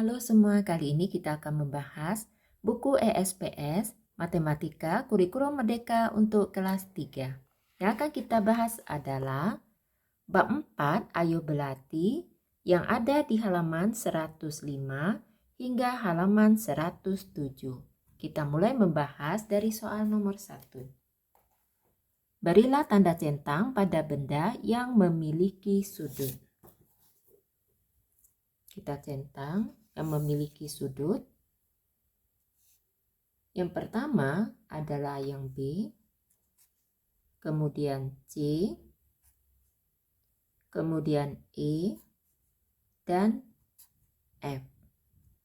Halo semua, kali ini kita akan membahas buku ESPS Matematika Kurikulum Merdeka untuk kelas 3. Yang akan kita bahas adalah bab 4 Ayo Belati yang ada di halaman 105 hingga halaman 107. Kita mulai membahas dari soal nomor 1. Berilah tanda centang pada benda yang memiliki sudut. Kita centang yang memiliki sudut. Yang pertama adalah yang B, kemudian C, kemudian E, dan F.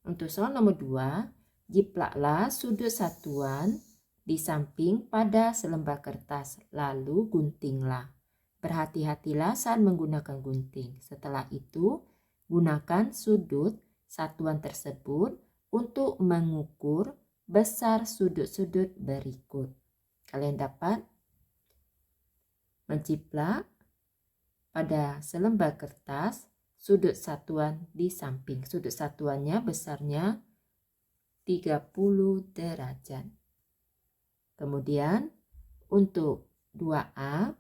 Untuk soal nomor 2, jiplaklah sudut satuan di samping pada selembar kertas, lalu guntinglah. Berhati-hatilah saat menggunakan gunting. Setelah itu, gunakan sudut satuan tersebut untuk mengukur besar sudut-sudut berikut. Kalian dapat menjiplak pada selembar kertas sudut satuan di samping. Sudut satuannya besarnya 30 derajat. Kemudian untuk 2A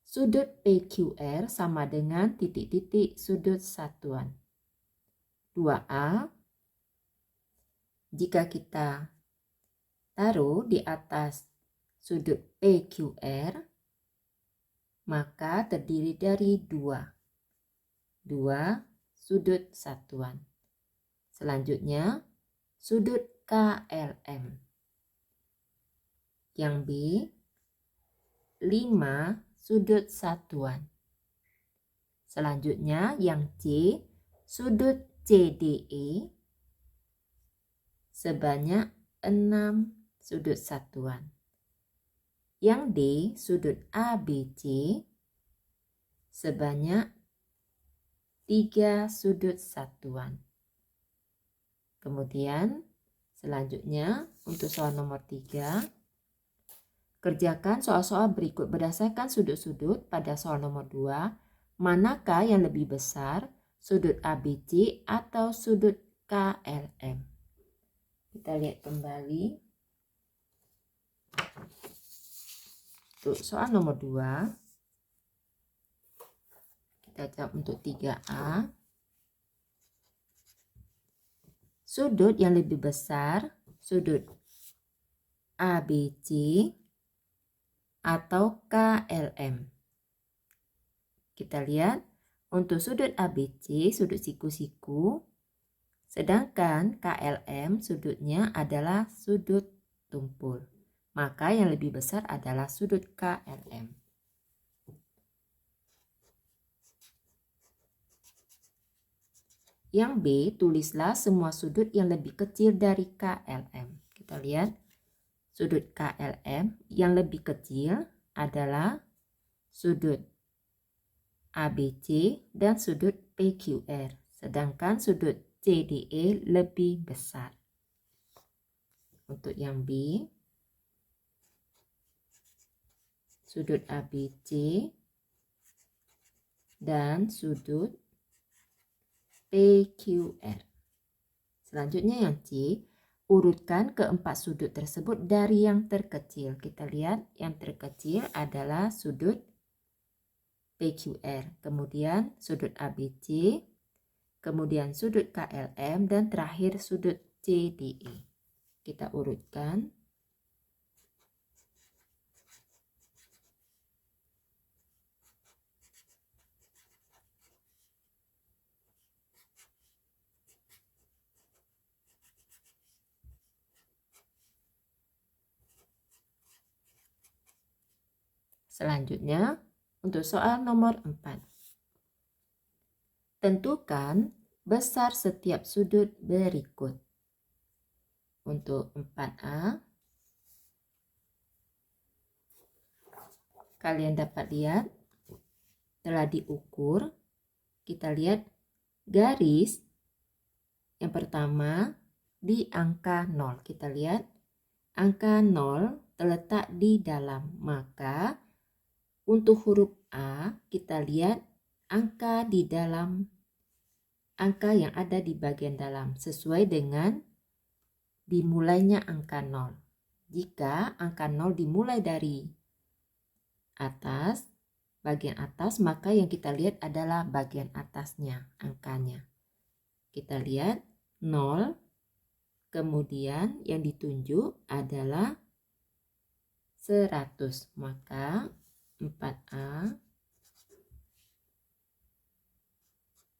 sudut PQR sama dengan titik-titik sudut satuan. 2A, jika kita taruh di atas sudut PQR, maka terdiri dari dua sudut satuan. Selanjutnya, sudut KLM. Yang B, 5 sudut satuan. Selanjutnya, yang C, sudut CDE sebanyak 6 sudut satuan. Yang D, sudut ABC sebanyak 3 sudut satuan. Kemudian selanjutnya untuk soal nomor 3, kerjakan soal-soal berikut berdasarkan sudut-sudut pada soal nomor 2. Manakah yang lebih besar, sudut ABC atau sudut KLM? Kita lihat kembali. Untuk soal nomor 2, kita jawab untuk 3A. Sudut yang lebih besar, sudut ABC atau KLM. Kita lihat untuk sudut ABC, sudut siku-siku, sedangkan KLM sudutnya adalah sudut tumpul. Maka yang lebih besar adalah sudut KLM. Yang B, tulislah semua sudut yang lebih kecil dari KLM. Kita lihat sudut KLM yang lebih kecil adalah sudut ABC dan sudut PQR. Sedangkan sudut CDE lebih besar. Untuk yang B, sudut ABC dan sudut PQR. Selanjutnya yang C, urutkan keempat sudut tersebut dari yang terkecil. Kita lihat yang terkecil adalah sudut PQR, kemudian sudut ABC, kemudian sudut KLM, dan terakhir sudut CDE. Kita urutkan. Selanjutnya, untuk soal nomor 4. Tentukan besar setiap sudut berikut. Untuk 4A, kalian dapat lihat telah diukur. Kita lihat garis yang pertama di angka 0. Kita lihat angka 0 terletak di dalam, maka untuk huruf A, kita lihat angka di dalam angka yang ada di bagian dalam sesuai dengan dimulainya angka 0. Jika angka 0 dimulai dari atas, bagian atas, maka yang kita lihat adalah bagian atasnya, angkanya. Kita lihat 0, kemudian yang ditunjuk adalah 100. Maka 4A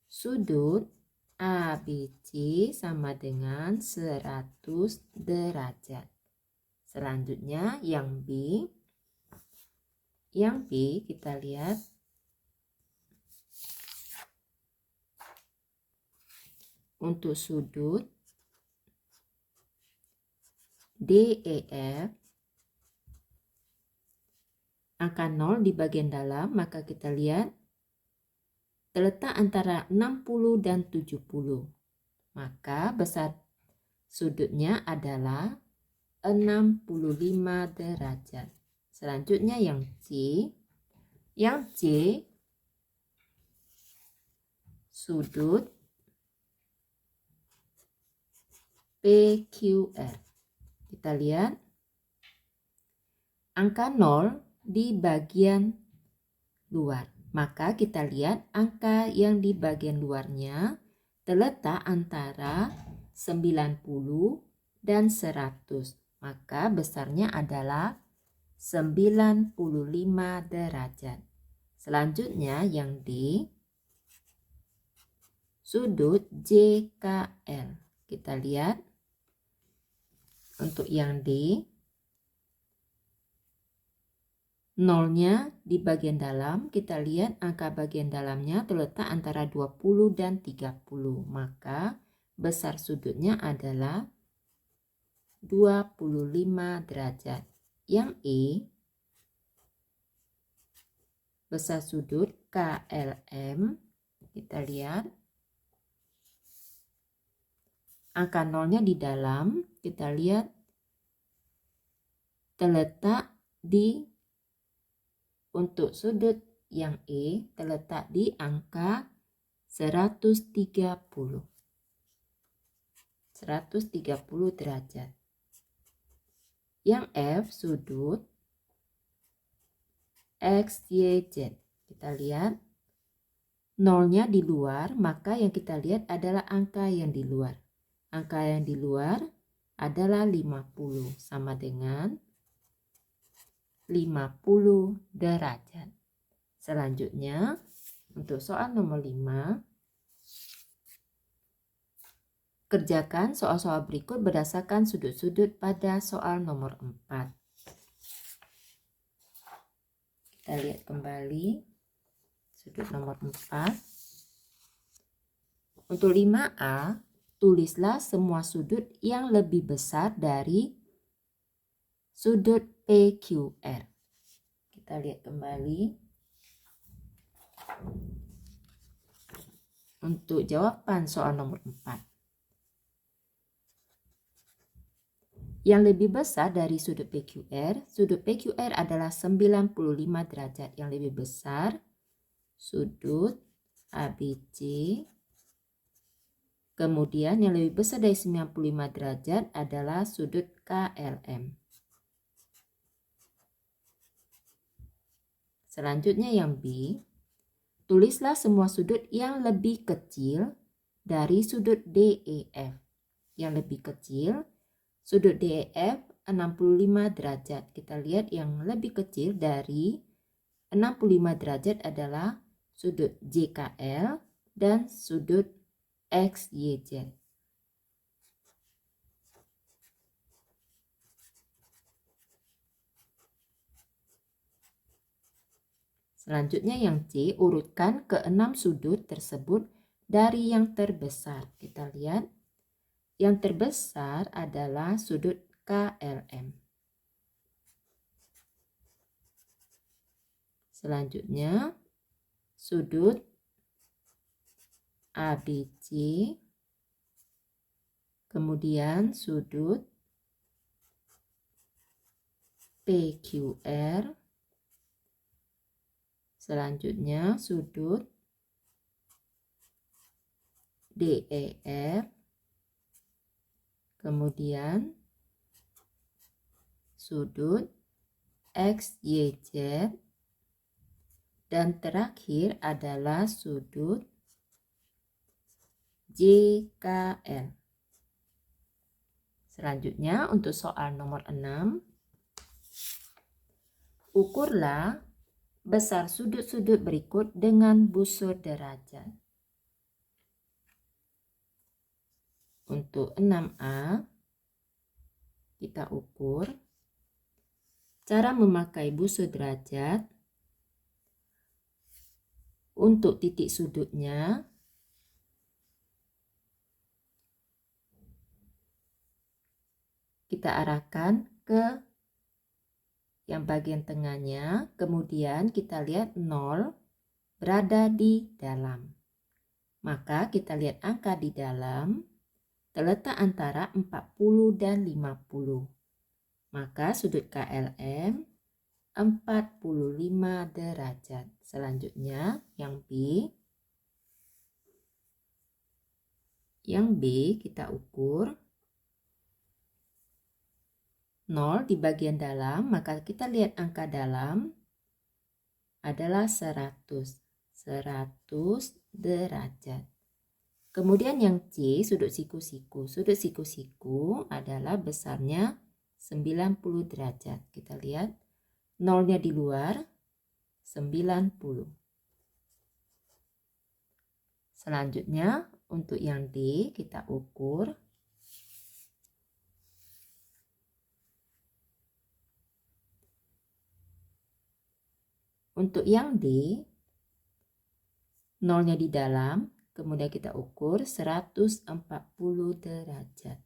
sudut ABC sama dengan 100 derajat. Selanjutnya yang B. Yang B kita lihat untuk sudut DEF angka 0 di bagian dalam, maka kita lihat terletak antara 60 dan 70. Maka besar sudutnya adalah 65 derajat. Selanjutnya yang C. Yang C sudut PQR. Kita lihat angka 0 di bagian luar. Maka kita lihat angka yang di bagian luarnya terletak antara 90 dan 100. Maka besarnya adalah 95 derajat. Selanjutnya yang D. Sudut JKL. Kita lihat untuk yang D. Nolnya di bagian dalam, kita lihat angka bagian dalamnya terletak antara 20 dan 30. Maka besar sudutnya adalah 25 derajat. Yang E, besar sudut KLM, kita lihat angka nolnya di dalam, kita lihat terletak di untuk sudut yang E terletak di angka 130 derajat. Yang F sudut XYZ. Kita lihat nolnya di luar, maka yang kita lihat adalah angka yang di luar. Angka yang di luar adalah 50 sama dengan 50 derajat. Selanjutnya untuk soal nomor 5. Kerjakan soal-soal berikut berdasarkan sudut-sudut pada soal nomor 4. Kita lihat kembali sudut nomor 4. Untuk 5A, tulislah semua sudut yang lebih besar dari sudut PQR. Kita lihat kembali. Untuk jawaban soal nomor 4. Yang lebih besar dari sudut PQR adalah 95 derajat. Yang lebih besar sudut ABC. Kemudian yang lebih besar dari 95 derajat adalah sudut KLM. Selanjutnya yang B. Tulislah semua sudut yang lebih kecil dari sudut DEF. Yang lebih kecil, sudut DEF 65 derajat. Kita lihat yang lebih kecil dari 65 derajat adalah sudut JKL dan sudut XYZ. Selanjutnya yang C, urutkan ke-6 sudut tersebut dari yang terbesar. Kita lihat yang terbesar adalah sudut KLM. Selanjutnya sudut ABC, kemudian sudut PQR, selanjutnya sudut DEF, kemudian sudut XYZ, dan terakhir adalah sudut JKL. Selanjutnya untuk soal nomor 6, ukurlah besar sudut-sudut berikut dengan busur derajat. Untuk 6A, kita ukur cara memakai busur derajat. Untuk titik sudutnya, kita arahkan ke yang bagian tengahnya, kemudian kita lihat 0 berada di dalam. Maka kita lihat angka di dalam terletak antara 40 dan 50. Maka sudut KLM 45 derajat. Selanjutnya yang B. Yang B kita ukur 0 di bagian dalam, maka kita lihat angka dalam adalah 100 derajat. Kemudian yang C, sudut siku-siku. Sudut siku-siku adalah besarnya 90 derajat. Kita lihat 0-nya di luar 90. Selanjutnya untuk yang D kita ukur untuk yang D, 0-nya di dalam, kemudian kita ukur 140 derajat.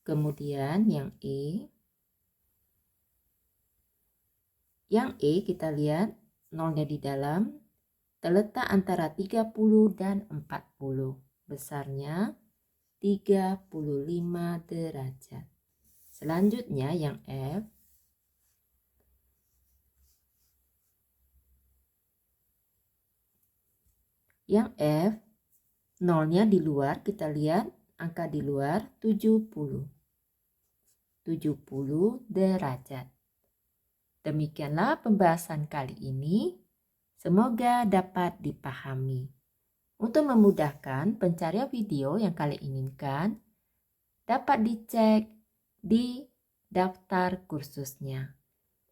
Kemudian yang E. Yang E kita lihat 0-nya di dalam, terletak antara 30 dan 40. Besarnya 35 derajat. Selanjutnya yang F. Yang F, 0-nya di luar, kita lihat angka di luar 70 derajat. Demikianlah pembahasan kali ini. Semoga dapat dipahami. Untuk memudahkan pencarian video yang kalian inginkan, dapat dicek di daftar kursusnya.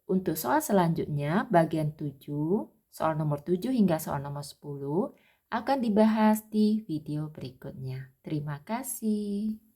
Untuk soal selanjutnya, bagian 7, soal nomor 7 hingga soal nomor 10, akan dibahas di video berikutnya. Terima kasih.